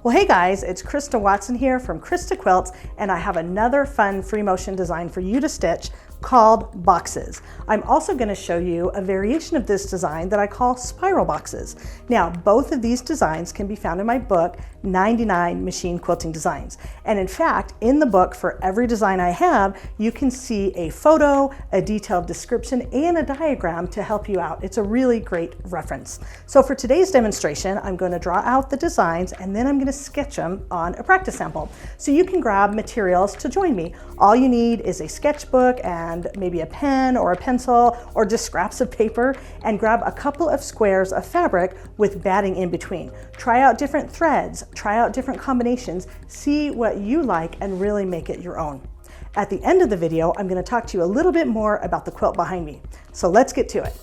Well, hey guys, it's Krista Watson here from Krista Quilts, and I have another fun free motion design for you to stitch called boxes. I'm also going to show you a variation of this design that I call spiral boxes. Now, both of these designs can be found in my book, 99 Machine Quilting Designs. And in fact, in the book, for every design I have, you can see a photo, a detailed description, and a diagram to help you out. It's a really great reference. So for today's demonstration, I'm going to draw out the designs and then I'm going to sketch them on a practice sample. So you can grab materials to join me. All you need is a sketchbook and maybe a pen or a pencil or just scraps of paper, and grab a couple of squares of fabric with batting in between. Try out different threads, try out different combinations, see what you like and really make it your own. At the end of the video, I'm going to talk to you a little bit more about the quilt behind me. So let's get to it.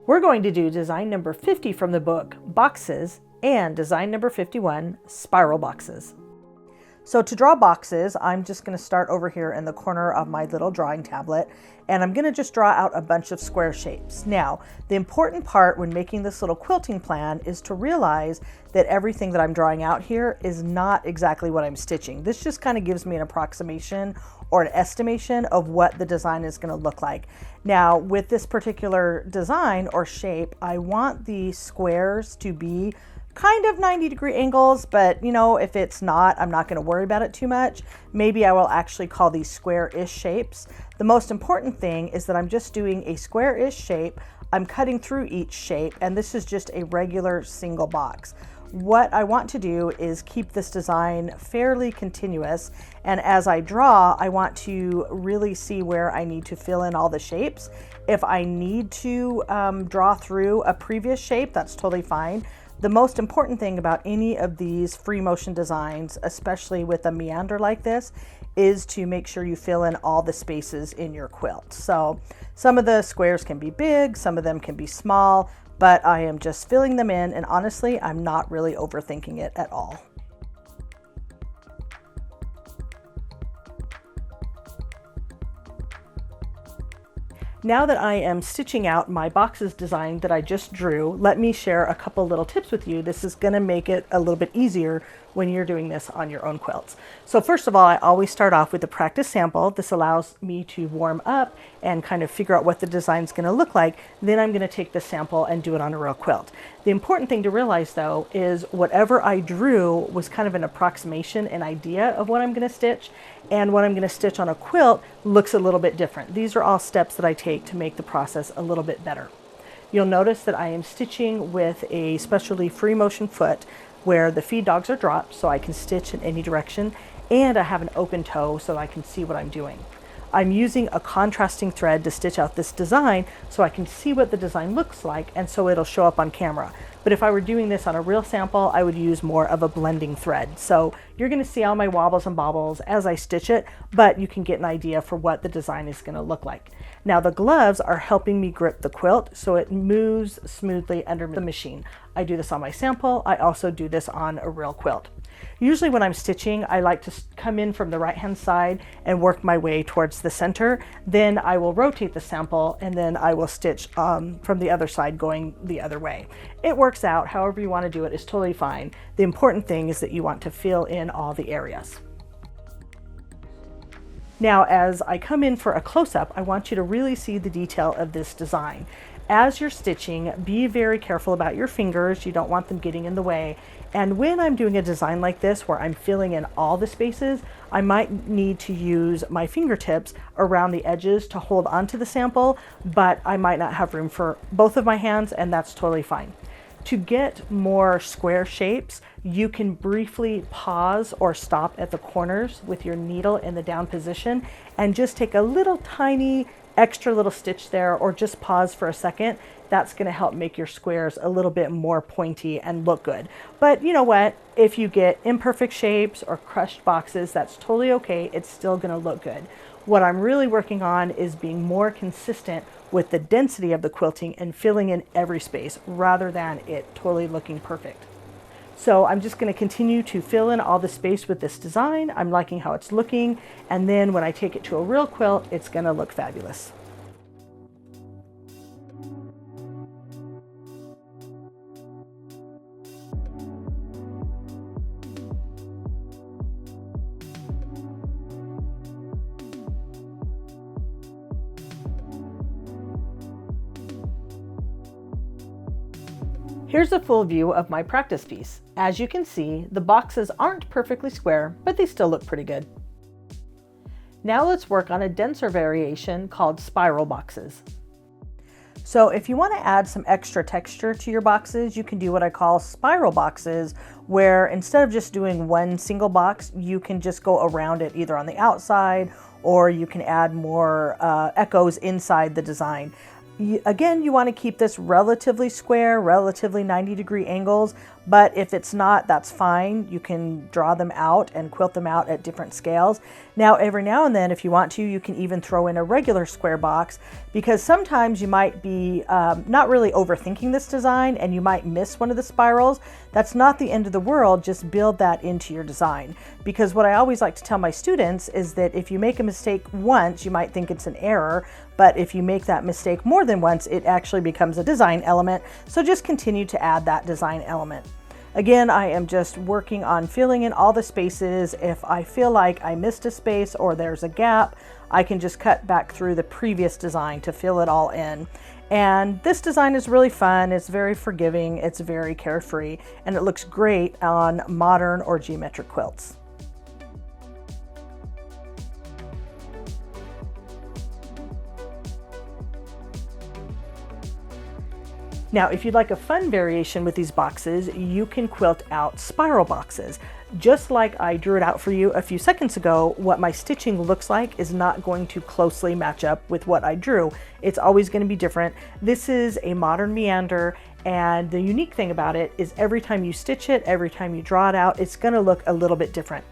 We're going to do design number 50 from the book, Boxes, and design number 51, Spiral Boxes. So to draw boxes, I'm just going to start over here in the corner of my little drawing tablet, and I'm going to just draw out a bunch of square shapes. Now, the important part when making this little quilting plan is to realize that everything that I'm drawing out here is not exactly what I'm stitching. This just kind of gives me an approximation or an estimation of what the design is going to look like. Now, with this particular design or shape, I want the squares to be kind of 90-degree angles, but you know, if it's not, I'm not going to worry about it too much. Maybe I will actually call these square-ish shapes. The most important thing is that I'm just doing a square-ish shape. I'm cutting through each shape, and this is just a regular single box. What I want to do is keep this design fairly continuous, and as I draw, I want to really see where I need to fill in all the shapes. If I need to draw through a previous shape, that's totally fine. The most important thing about any of these free motion designs, especially with a meander like this, is to make sure you fill in all the spaces in your quilt. So some of the squares can be big, some of them can be small, but I am just filling them in, and honestly, I'm not really overthinking it at all. Now that I am stitching out my boxes design that I just drew, let me share a couple little tips with you. This is going to make it a little bit easier when you're doing this on your own quilts. So first of all, I always start off with a practice sample. This allows me to warm up and kind of figure out what the design is going to look like. Then I'm going to take the sample and do it on a real quilt. The important thing to realize though is whatever I drew was kind of an approximation, an idea of what I'm going to stitch, and what I'm going to stitch on a quilt looks a little bit different. These are all steps that I take to make the process a little bit better. You'll notice that I am stitching with a specialty free motion foot where the feed dogs are dropped so I can stitch in any direction, and I have an open toe so I can see what I'm doing. I'm using a contrasting thread to stitch out this design so I can see what the design looks like, and so it'll show up on camera. But if I were doing this on a real sample, I would use more of a blending thread. So you're going to see all my wobbles and bobbles as I stitch it, but you can get an idea for what the design is going to look like. Now the gloves are helping me grip the quilt so it moves smoothly under the machine. I do this on my sample. I also do this on a real quilt. Usually when I'm stitching, I like to come in from the right-hand side and work my way towards the center. Then I will rotate the sample and then I will stitch from the other side going the other way. It works out. However you want to do it is totally fine. The important thing is that you want to fill in all the areas. Now, as I come in for a close-up, I want you to really see the detail of this design. As you're stitching, be very careful about your fingers. You don't want them getting in the way. And when I'm doing a design like this where I'm filling in all the spaces, I might need to use my fingertips around the edges to hold onto the sample, but I might not have room for both of my hands, and that's totally fine. To get more square shapes, you can briefly pause or stop at the corners with your needle in the down position and just take a little tiny extra little stitch there, or just pause for a second. That's going to help make your squares a little bit more pointy and look good. But you know what? If you get imperfect shapes or crushed boxes, that's totally okay. It's still going to look good. What I'm really working on is being more consistent with the density of the quilting and filling in every space rather than it totally looking perfect. So I'm just going to continue to fill in all the space with this design. I'm liking how it's looking, and then when I take it to a real quilt, it's going to look fabulous. Here's a full view of my practice piece. As you can see, the boxes aren't perfectly square, but they still look pretty good. Now let's work on a denser variation called spiral boxes. So if you want to add some extra texture to your boxes, you can do what I call spiral boxes, where instead of just doing one single box, you can just go around it either on the outside, or you can add more echoes inside the design. Again, you want to keep this relatively square, relatively 90-degree angles, but if it's not, that's fine. You can draw them out and quilt them out at different scales. Now, every now and then, if you want to, you can even throw in a regular square box, because sometimes you might be not really overthinking this design and you might miss one of the spirals. That's not the end of the world. Just build that into your design. Because what I always like to tell my students is that if you make a mistake once, you might think it's an error, but if you make that mistake more than once, it actually becomes a design element. So just continue to add that design element. Again, I am just working on filling in all the spaces. If I feel like I missed a space or there's a gap, I can just cut back through the previous design to fill it all in. And this design is really fun. It's very forgiving. It's very carefree, and it looks great on modern or geometric quilts. Now, if you'd like a fun variation with these boxes, you can quilt out spiral boxes. Just like I drew it out for you a few seconds ago, what my stitching looks like is not going to closely match up with what I drew. It's always going to be different. This is a modern meander, and the unique thing about it is every time you stitch it, every time you draw it out, it's going to look a little bit different.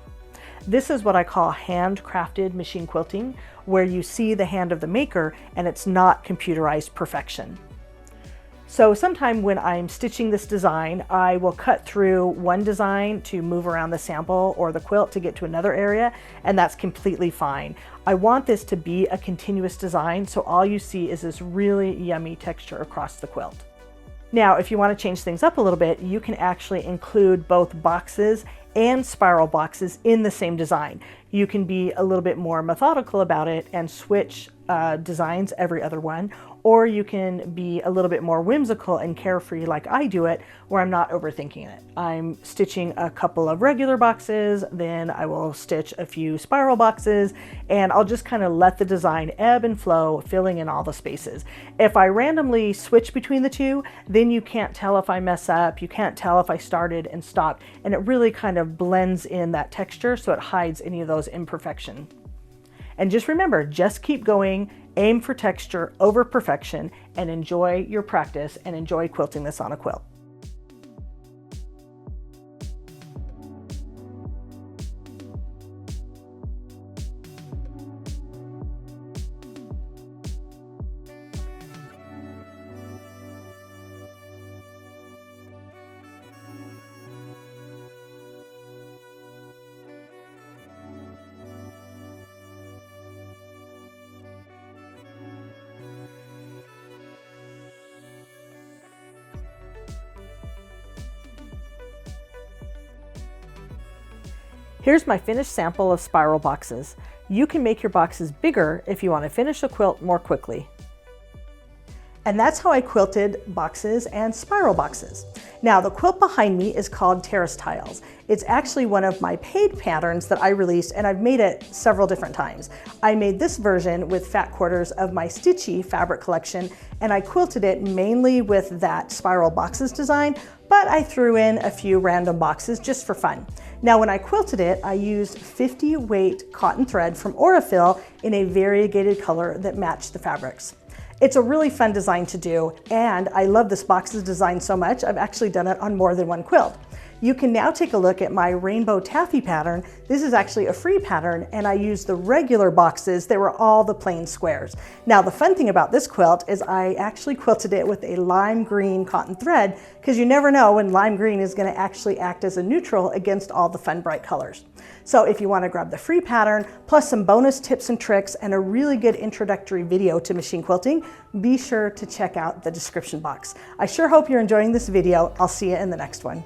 This is what I call handcrafted machine quilting, where you see the hand of the maker and it's not computerized perfection. So sometime when I'm stitching this design, I will cut through one design to move around the sample or the quilt to get to another area, and that's completely fine. I want this to be a continuous design, so all you see is this really yummy texture across the quilt. Now, if you want to change things up a little bit, you can actually include both boxes and spiral boxes in the same design. You can be a little bit more methodical about it and switch designs every other one, or you can be a little bit more whimsical and carefree like I do it, where I'm not overthinking it. I'm stitching a couple of regular boxes, then I will stitch a few spiral boxes, and I'll just kind of let the design ebb and flow, filling in all the spaces. If I randomly switch between the two, then you can't tell if I mess up, you can't tell if I started and stopped, and it really kind of blends in that texture so it hides any of those imperfections. And just remember, just keep going, aim for texture over perfection, and enjoy your practice and enjoy quilting this on a quilt. Here's my finished sample of spiral boxes. You can make your boxes bigger if you want to finish a quilt more quickly. And that's how I quilted boxes and spiral boxes. Now, the quilt behind me is called Terrace tiles. It's actually one of my paid patterns that I released, and I've made it several different times. I made this version with fat quarters of my Stitchy fabric collection, and I quilted it mainly with that spiral boxes design, but I threw in a few random boxes just for fun. Now, when I quilted it, I used 50 weight cotton thread from Aurifil in a variegated color that matched the fabrics. It's a really fun design to do, and I love this boxes design so much, I've actually done it on more than one quilt. You can now take a look at my rainbow taffy pattern. This is actually a free pattern, and I used the regular boxes. They were all the plain squares. Now, the fun thing about this quilt is I actually quilted it with a lime green cotton thread, because you never know when lime green is going to actually act as a neutral against all the fun bright colors. So if you want to grab the free pattern, plus some bonus tips and tricks and a really good introductory video to machine quilting, be sure to check out the description box. I sure hope you're enjoying this video. I'll see you in the next one.